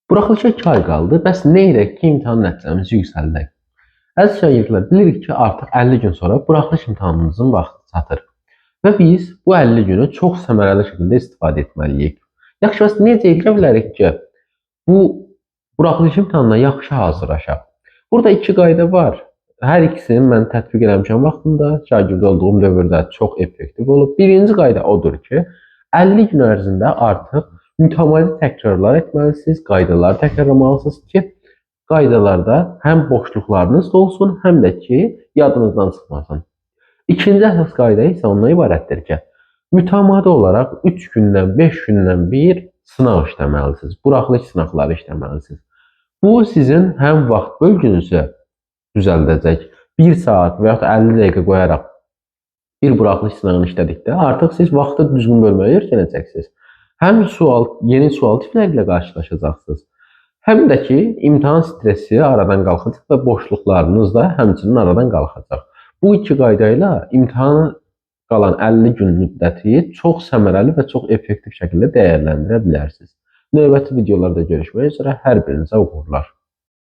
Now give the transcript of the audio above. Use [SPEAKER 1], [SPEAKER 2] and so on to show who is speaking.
[SPEAKER 1] Buraxılışa 2 ay qaldı. Bəs nə edək ki, imtahan nəticəmizi yüksəldək? Əziz şagirdlər, bilirik ki, artıq 50 gün sonra buraxılış imtahanımızın vaxtı çatır və biz bu 50 günü çox səmərəli şəkildə istifadə etməliyik. Yaxşı, bəs necə edə bilərik ki, bu buraxılış imtahanına yaxşı hazırlaşaq? Burada 2 qayda var. Hər ikisini mən tətbiq eləmişəm vaxtında, şagird olduğum dövrdə çox effektiv olub. Birinci qayda odur ki, 50 gün ərzində artıq mütəmadi təkrarlar etməlisiniz, qaydaları təkrarlamalısınız ki, qaydalarda həm boşluqlarınız dolsun, həm də ki, yadınızdan çıxmasın. İkinci əsas qayda isə ondan ibarətdir ki, mütəmadi olaraq 3 gündən, 5 gündən bir sınaq işləməlisiniz, buraxılış sınaqları işləməlisiniz. Bu sizin həm vaxt bölgünüzü düzəldəcək, 1 saat və yaxud 50 dəqiqə qoyaraq bir buraxılış sınağını işlədikdə artıq siz vaxtı düzgün bölməyi öyrənəcəksiniz. Həm yeni sual tipləri ilə qarşılaşacaqsınız, həm də ki, imtahan stresi aradan qalxacaq və boşluqlarınız da həmçinin aradan qalxacaq. Bu 2 qayda ilə imtahana qalan 50 gün müddəti çox səmərəli və çox effektiv şəkildə dəyərləndirə bilərsiniz. Növbəti videolarda görüşmək üzrə hər birinizə uğurlar.